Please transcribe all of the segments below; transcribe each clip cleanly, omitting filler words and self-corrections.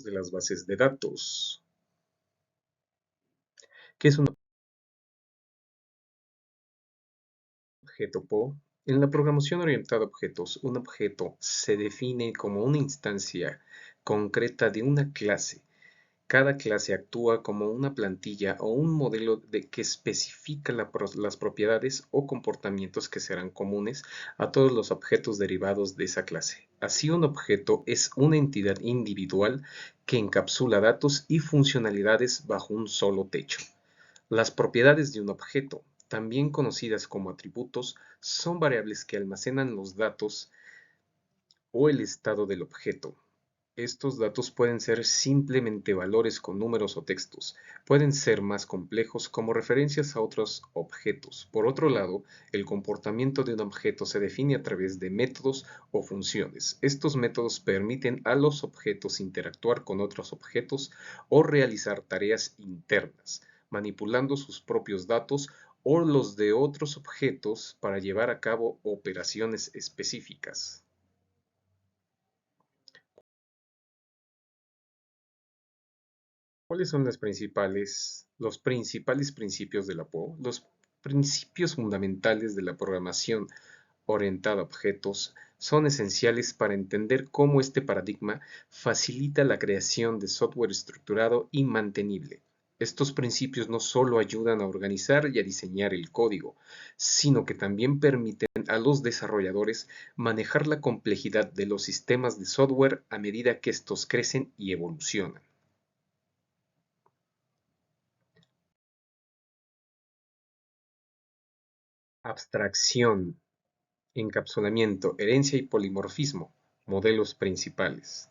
de las bases de datos. ¿Qué es un objeto PO? En la programación orientada a objetos, un objeto se define como una instancia concreta de una clase. Cada clase actúa como una plantilla o un modelo que especifica las propiedades o comportamientos que serán comunes a todos los objetos derivados de esa clase. Así, un objeto es una entidad individual que encapsula datos y funcionalidades bajo un solo techo. Las propiedades de un objeto, también conocidas como atributos, son variables que almacenan los datos o el estado del objeto. Estos datos pueden ser simplemente valores con números o textos, pueden ser más complejos como referencias a otros objetos. Por otro lado, el comportamiento de un objeto se define a través de métodos o funciones. Estos métodos permiten a los objetos interactuar con otros objetos o realizar tareas internas, manipulando sus propios datos o los de otros objetos para llevar a cabo operaciones específicas. ¿Cuáles son los principales principios de la PO? Los principios fundamentales de la programación orientada a objetos son esenciales para entender cómo este paradigma facilita la creación de software estructurado y mantenible. Estos principios no solo ayudan a organizar y a diseñar el código, sino que también permiten a los desarrolladores manejar la complejidad de los sistemas de software a medida que estos crecen y evolucionan. Abstracción, encapsulamiento, herencia y polimorfismo, modelos principales.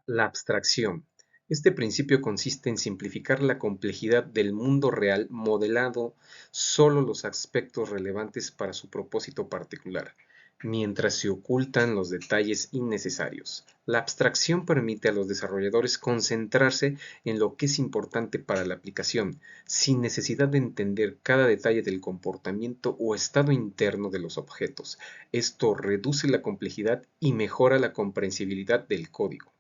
La abstracción. Este principio consiste en simplificar la complejidad del mundo real modelando solo los aspectos relevantes para su propósito particular, mientras se ocultan los detalles innecesarios. La abstracción permite a los desarrolladores concentrarse en lo que es importante para la aplicación, sin necesidad de entender cada detalle del comportamiento o estado interno de los objetos. Esto reduce la complejidad y mejora la comprensibilidad del código.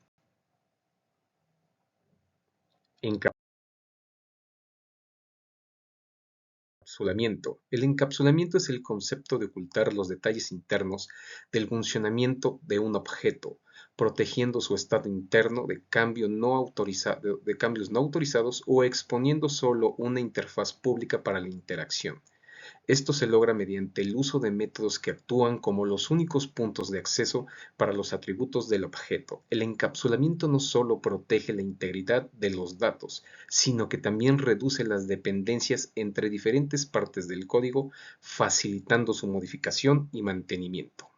Encapsulamiento. El encapsulamiento es el concepto de ocultar los detalles internos del funcionamiento de un objeto, protegiendo su estado interno de cambios no autorizados o exponiendo solo una interfaz pública para la interacción. Esto se logra mediante el uso de métodos que actúan como los únicos puntos de acceso para los atributos del objeto. El encapsulamiento no solo protege la integridad de los datos, sino que también reduce las dependencias entre diferentes partes del código, facilitando su modificación y mantenimiento.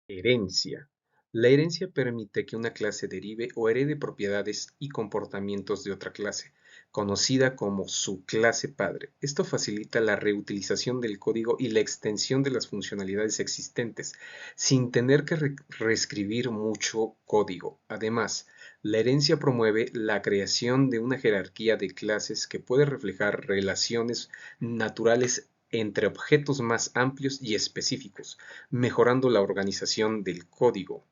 Herencia. La herencia permite que una clase derive o herede propiedades y comportamientos de otra clase, conocida como su clase padre. Esto facilita la reutilización del código y la extensión de las funcionalidades existentes, sin tener que reescribir mucho código. Además, la herencia promueve la creación de una jerarquía de clases que puede reflejar relaciones naturales entre objetos más amplios y específicos, mejorando la organización del código.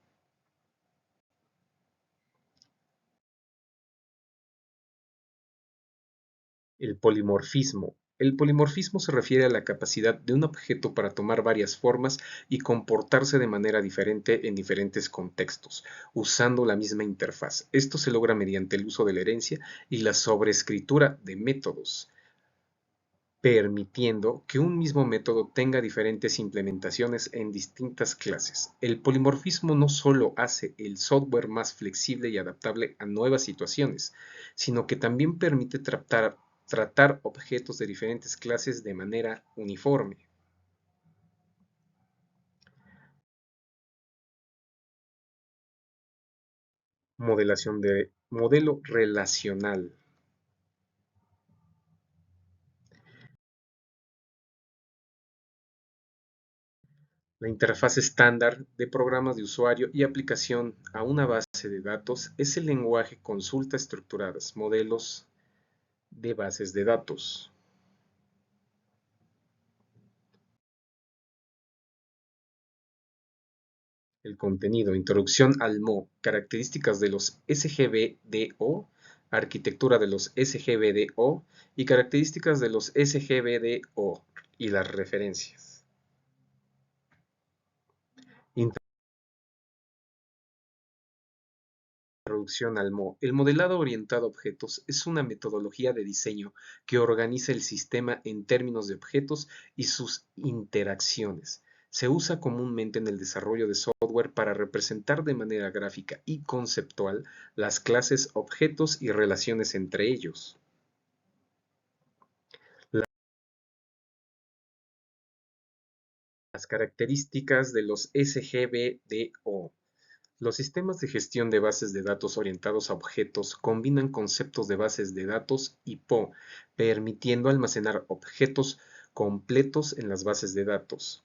El polimorfismo. El polimorfismo se refiere a la capacidad de un objeto para tomar varias formas y comportarse de manera diferente en diferentes contextos, usando la misma interfaz. Esto se logra mediante el uso de la herencia y la sobreescritura de métodos, permitiendo que un mismo método tenga diferentes implementaciones en distintas clases. El polimorfismo no solo hace el software más flexible y adaptable a nuevas situaciones, sino que también permite tratar objetos de diferentes clases de manera uniforme. Modelo relacional. La interfaz estándar de programas de usuario y aplicación a una base de datos es el lenguaje consulta estructuradas, modelos de bases de datos. El contenido, introducción al MO, características de los SGBDO, arquitectura de los SGBDO y características de los SGBDO y las referencias. Introducción al MO. El modelado orientado a objetos es una metodología de diseño que organiza el sistema en términos de objetos y sus interacciones. Se usa comúnmente en el desarrollo de software para representar de manera gráfica y conceptual las clases, objetos y relaciones entre ellos. Las características de los SGBDO. Los sistemas de gestión de bases de datos orientados a objetos combinan conceptos de bases de datos y PO, permitiendo almacenar objetos completos en las bases de datos.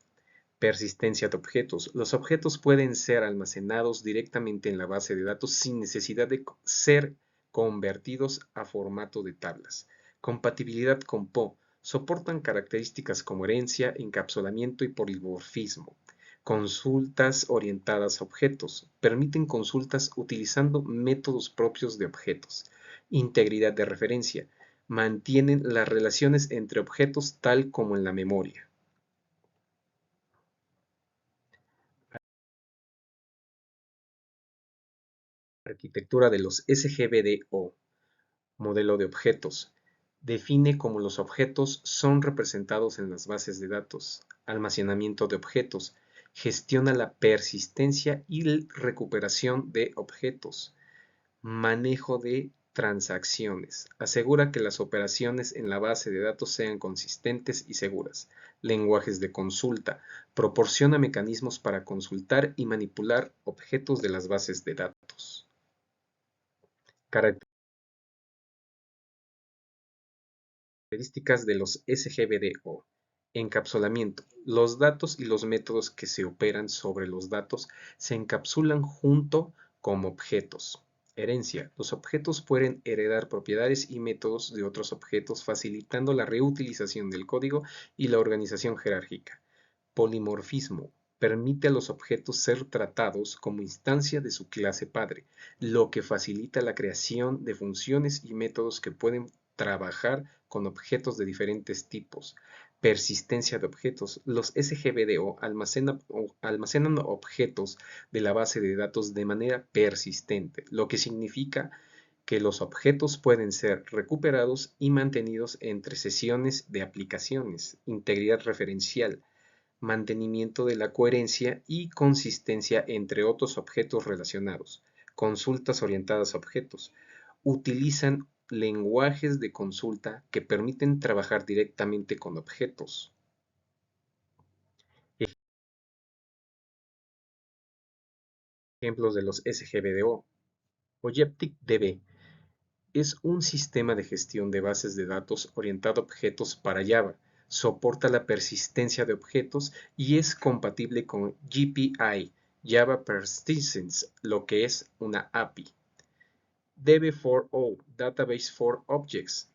Persistencia de objetos. Los objetos pueden ser almacenados directamente en la base de datos sin necesidad de ser convertidos a formato de tablas. Compatibilidad con PO. Soportan características como herencia, encapsulamiento y polimorfismo. Consultas orientadas a objetos. Permiten consultas utilizando métodos propios de objetos. Integridad de referencia. Mantienen las relaciones entre objetos tal como en la memoria. Arquitectura de los SGBDO. Modelo de objetos. Define cómo los objetos son representados en las bases de datos. Almacenamiento de objetos. Gestiona la persistencia y recuperación de objetos. Manejo de transacciones. Asegura que las operaciones en la base de datos sean consistentes y seguras. Lenguajes de consulta. Proporciona mecanismos para consultar y manipular objetos de las bases de datos. Características de los SGBDO. Encapsulamiento. Los datos y los métodos que se operan sobre los datos se encapsulan junto como objetos. Herencia. Los objetos pueden heredar propiedades y métodos de otros objetos, facilitando la reutilización del código y la organización jerárquica. Polimorfismo. Permite a los objetos ser tratados como instancia de su clase padre, lo que facilita la creación de funciones y métodos que pueden trabajar con objetos de diferentes tipos. Persistencia de objetos. Los SGBDO almacenan objetos de la base de datos de manera persistente, lo que significa que los objetos pueden ser recuperados y mantenidos entre sesiones de aplicaciones. Integridad referencial. Mantenimiento de la coherencia y consistencia entre otros objetos relacionados. Consultas orientadas a objetos. Utilizan lenguajes de consulta que permiten trabajar directamente con objetos. Ejemplos de los SGBDO. ObjectDB es un sistema de gestión de bases de datos orientado a objetos para Java. Soporta la persistencia de objetos y es compatible con GPI, Java Persistence, lo que es una API. DB4O, Database for Objects,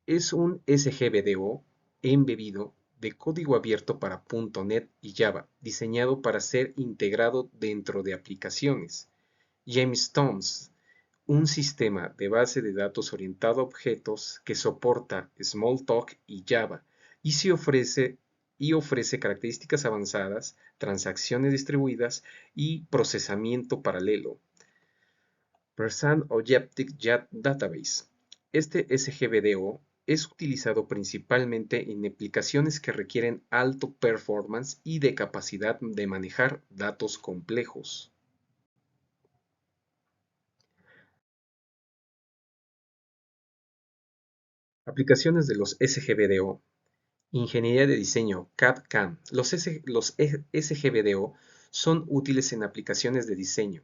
es un SGBDO embebido de código abierto para .NET y Java, diseñado para ser integrado dentro de aplicaciones. Gemstones, un sistema de base de datos orientado a objetos que soporta Smalltalk y Java y ofrece características avanzadas, transacciones distribuidas y procesamiento paralelo. Person Objective Database. Este SGBDO es utilizado principalmente en aplicaciones que requieren alto performance y de capacidad de manejar datos complejos. Aplicaciones de los SGBDO. Ingeniería de diseño CAD/CAM. Los SGBDO son útiles en aplicaciones de diseño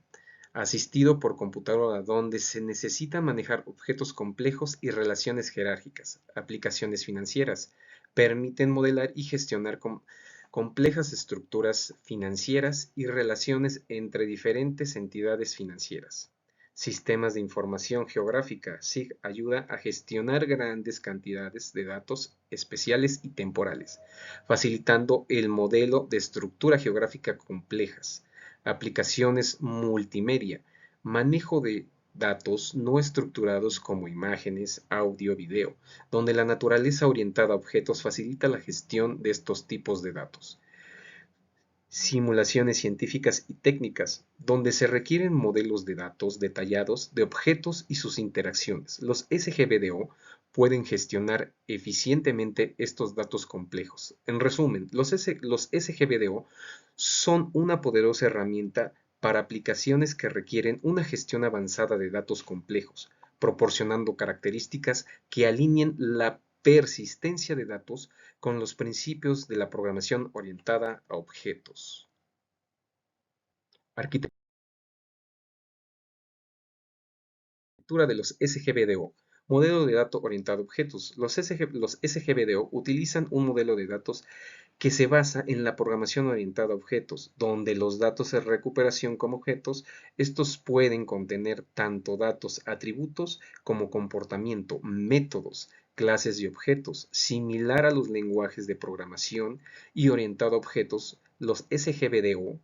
asistido por computadora donde se necesita manejar objetos complejos y relaciones jerárquicas. Aplicaciones financieras. Permiten modelar y gestionar complejas estructuras financieras y relaciones entre diferentes entidades financieras. Sistemas de información geográfica, SIG, ayuda a gestionar grandes cantidades de datos especiales y temporales, facilitando el modelo de estructura geográfica complejas. Aplicaciones multimedia, manejo de datos no estructurados como imágenes, audio, video, donde la naturaleza orientada a objetos facilita la gestión de estos tipos de datos. Simulaciones científicas y técnicas, donde se requieren modelos de datos detallados de objetos y sus interacciones. Los SGBDO pueden gestionar eficientemente estos datos complejos. En resumen, los SGBDO son una poderosa herramienta para aplicaciones que requieren una gestión avanzada de datos complejos, proporcionando características que alineen la persistencia de datos con los principios de la programación orientada a objetos. Arquitectura de los SGBDO. Modelo de datos orientado a objetos. Los SGBDO utilizan un modelo de datos que se basa en la programación orientada a objetos, donde los datos de recuperación como objetos, estos pueden contener tanto datos atributos como comportamiento, métodos, clases y objetos, similar a los lenguajes de programación y orientado a objetos. Los SGBDO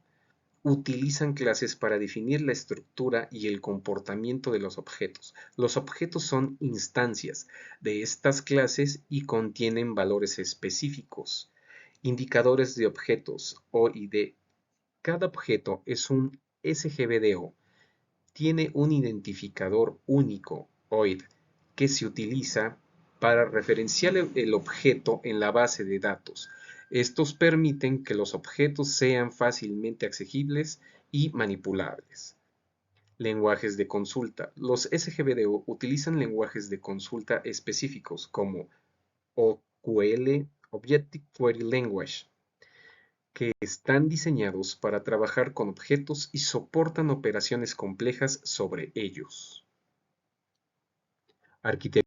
utilizan clases para definir la estructura y el comportamiento de los objetos. Los objetos son instancias de estas clases y contienen valores específicos. Indicadores de objetos OID. Cada objeto es un SGBDO. Tiene un identificador único OID que se utiliza para referenciar el objeto en la base de datos. Estos permiten que los objetos sean fácilmente accesibles y manipulables. Lenguajes de consulta. Los SGBDO utilizan lenguajes de consulta específicos como OQL, Objective Query Language, que están diseñados para trabajar con objetos y soportan operaciones complejas sobre ellos. Arquitectura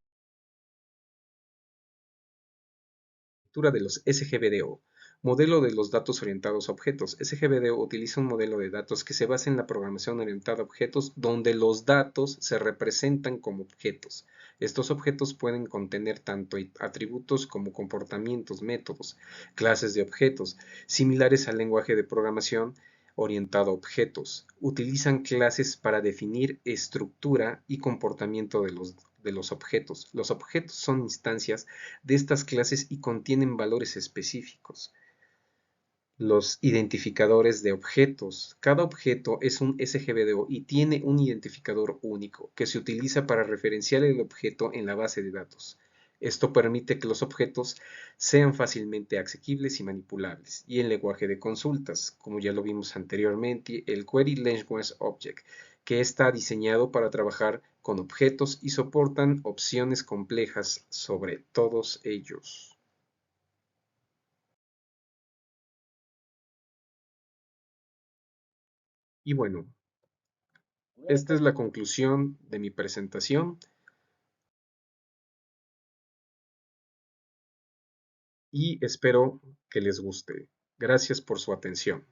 de los SGBDO. Modelo de los datos orientados a objetos. SGBDO utiliza un modelo de datos que se basa en la programación orientada a objetos donde los datos se representan como objetos. Estos objetos pueden contener tanto atributos como comportamientos, métodos, clases de objetos, similares al lenguaje de programación orientado a objetos. Utilizan clases para definir estructura y comportamiento de los objetos. Los objetos son instancias de estas clases y contienen valores específicos. Los identificadores de objetos. Cada objeto es un SGBDO y tiene un identificador único que se utiliza para referenciar el objeto en la base de datos. Esto permite que los objetos sean fácilmente asequibles y manipulables. Y el lenguaje de consultas, como ya lo vimos anteriormente, el Query Language Object, que está diseñado para trabajar con objetos y soportan opciones complejas sobre todos ellos. Y bueno, esta es la conclusión de mi presentación y espero que les guste. Gracias por su atención.